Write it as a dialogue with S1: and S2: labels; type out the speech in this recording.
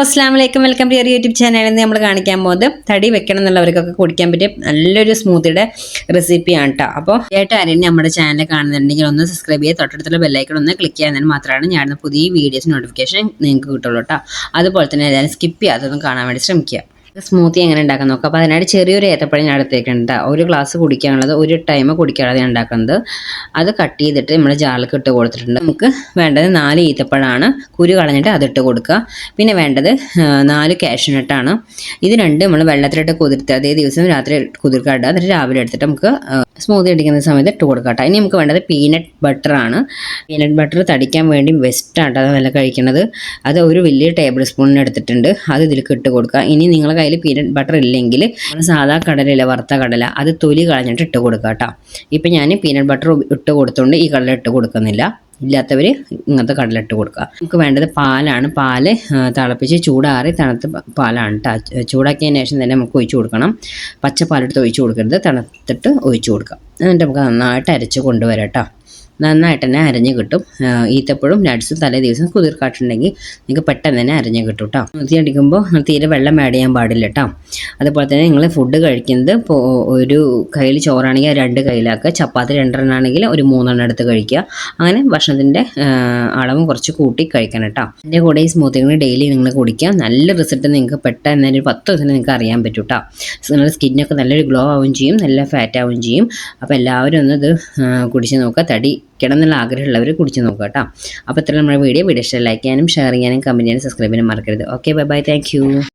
S1: അസ്സലാമലൈക്കും welcome to YouTube ചാനലിൽ നിന്ന് നമ്മൾ കാണിക്കാൻ പോകുന്നത് തടി വെക്കണം എന്നുള്ളവർക്കൊക്കെ കുടിക്കാൻ പറ്റിയ നല്ലൊരു സ്മൂത്തിയുടെ റെസിപ്പിയാണ് കേട്ടോ. അപ്പോൾ ആരെയും നമ്മുടെ ചാനൽ കാണുന്നുണ്ടെങ്കിൽ ഒന്ന് സബ്സ്ക്രൈബ് ചെയ്യുക, തൊട്ടടുത്തുള്ള ബെല്ലൈക്കൺ ഒന്ന് ക്ലിക്ക് ചെയ്യാൻ മാത്രമാണ് ഞാൻ പുതിയ വീഡിയോസ് നോട്ടിഫിക്കേഷൻ നിങ്ങൾക്ക് കിട്ടുള്ളൂ കേട്ടോ. അതുപോലെ തന്നെ ഏതായാലും സ്കിപ്പ് ചെയ്യാതൊന്നും കാണാൻ വേണ്ടി ശ്രമിക്കുക. സ്മൂത്തി എങ്ങനെ ഉണ്ടാക്കാൻ നോക്കാം. അപ്പോൾ അതിനായിട്ട് ചെറിയൊരു ഏത്തപ്പഴം ഞാൻ എടുത്തേക്കുന്നുണ്ട്. ഒരു ഗ്ലാസ് കുടിക്കാനുള്ളത്, ഒരു ടൈം കുടിക്കാനുള്ളത് ഞാൻ ഉണ്ടാക്കുന്നത്. അത് കട്ട് ചെയ്തിട്ട് നമ്മൾ ജാറിലേക്ക് ഇട്ട് കൊടുത്തിട്ടുണ്ട്. നമുക്ക് വേണ്ടത് 4 ഈത്തപ്പഴമാണ്, കുരു കളഞ്ഞിട്ട് അതിട്ട് കൊടുക്കുക. പിന്നെ വേണ്ടത് 4 കാഷ്യൂനട്ടാണ്. ഇത് രണ്ടും നമ്മൾ വെള്ളത്തിലിട്ട് കുതിർത്ത് അതേ ദിവസം രാത്രി കുതിർക്കാട്ട് എന്നിട്ട് രാവിലെ എടുത്തിട്ട് നമുക്ക് സ്മൂത്തി അടിക്കുന്ന സമയത്ത് ഇട്ട് കൊടുക്കാം. ഇനി നമുക്ക് വേണ്ടത് പീനട്ട് ബട്ടറാണ്. പീനട്ട് ബട്ടർ തടിക്കാൻ വേണ്ടി ബെസ്റ്റാണ് അത് നല്ല കഴിക്കുന്നത്. അത് ഒരു വലിയ ടേബിൾ സ്പൂണിന് എടുത്തിട്ടുണ്ട്. അത് ഇതിലേക്ക് ഇട്ട് കൊടുക്കുക. ഇനി നിങ്ങളുടെ കയ്യിൽ പീനട്ട് ബട്ടർ ഇല്ലെങ്കിൽ സാധാ കടലയില്ല, വറുത്ത കടല, അത് തൊലി കളഞ്ഞിട്ട് ഇട്ട് കൊടുക്കുക കേട്ടോ. ഇപ്പം ഞാൻ പീനട്ട് ബട്ടർ ഇട്ട് കൊടുത്തുകൊണ്ട് ഈ കടല ഇട്ട് കൊടുക്കുന്നില്ല. ഇല്ലാത്തവർ ഇങ്ങനത്തെ കടല ഇട്ട് കൊടുക്കുക. നമുക്ക് വേണ്ടത് പാലാണ്. പാല് തിളപ്പിച്ച് ചൂടാറി തണുത്ത പാലാണ് കേട്ടോ. ചൂടാക്കിയതിന് ശേഷം തന്നെ നമുക്ക് ഒഴിച്ചു കൊടുക്കണം. പച്ചപ്പാലെടുത്ത് ഒഴിച്ചു കൊടുക്കരുത്, തണുത്തിട്ട് ഒഴിച്ചു കൊടുക്കുക. എന്നിട്ട് നമുക്ക് നന്നായിട്ട് അരച്ച് കൊണ്ടുവരാം കേട്ടോ. നന്നായിട്ട് തന്നെ അരഞ്ഞ് കിട്ടും. ഈത്തപ്പഴം നട്ട്സും തലേ ദിവസം കുതിർക്കാട്ടുണ്ടെങ്കിൽ നിങ്ങൾക്ക് പെട്ടെന്ന് തന്നെ അരഞ്ഞ് കിട്ടും കേട്ടോ. സ്മൂത്തി അടിക്കുമ്പോൾ തീരെ വെള്ളം ആഡ് ചെയ്യാൻ പാടില്ല കേട്ടോ. അതുപോലെ തന്നെ നിങ്ങൾ ഫുഡ് കഴിക്കുന്നത് ഇപ്പോൾ ഒരു കയ്യിൽ ചോറാണെങ്കിൽ 2 കയ്യിലാക്കുക, ചപ്പാത്തി 2 ആണെങ്കിൽ ഒരു 3 എടുത്ത് കഴിക്കുക. അങ്ങനെ ഭക്ഷണത്തിൻ്റെ അളവും കുറച്ച് കൂട്ടി കഴിക്കണം കേട്ടോ. അതിൻ്റെ കൂടെ ഈ സ്മൂത്തികൾ ഡെയിലി നിങ്ങൾ കുടിക്കുക. നല്ല റിസൾട്ട് നിങ്ങൾക്ക് പെട്ടെന്ന് തന്നെ ഒരു 10 ദിവസം നിങ്ങൾക്ക് അറിയാൻ പറ്റും കേട്ടോ. നിങ്ങളുടെ സ്കിന്നൊക്കെ നല്ലൊരു ഗ്ലോ ആവുകയും ചെയ്യും, നല്ല ഫാറ്റ് ആവുകയും ചെയ്യും. അപ്പോൾ എല്ലാവരും ഒന്ന് ഇത് കുടിച്ച് നോക്കുക. തടി എന്നുള്ള ആഗ്രഹമുള്ളവർ കുടിച്ച് നോക്കുക കേട്ടോ. അപ്പോൾ ഇത്ര നമ്മുടെ വീഡിയോ ഇഷ്ടം ലൈക്ക് ചെയ്യാനും ഷെയർ ചെയ്യാനും കമൻറ്റ് ചെയ്യാനും സബ്സ്ക്രൈബ് ചെയ്യാനും മറക്കരുത്. Okay, bye bye, thank you.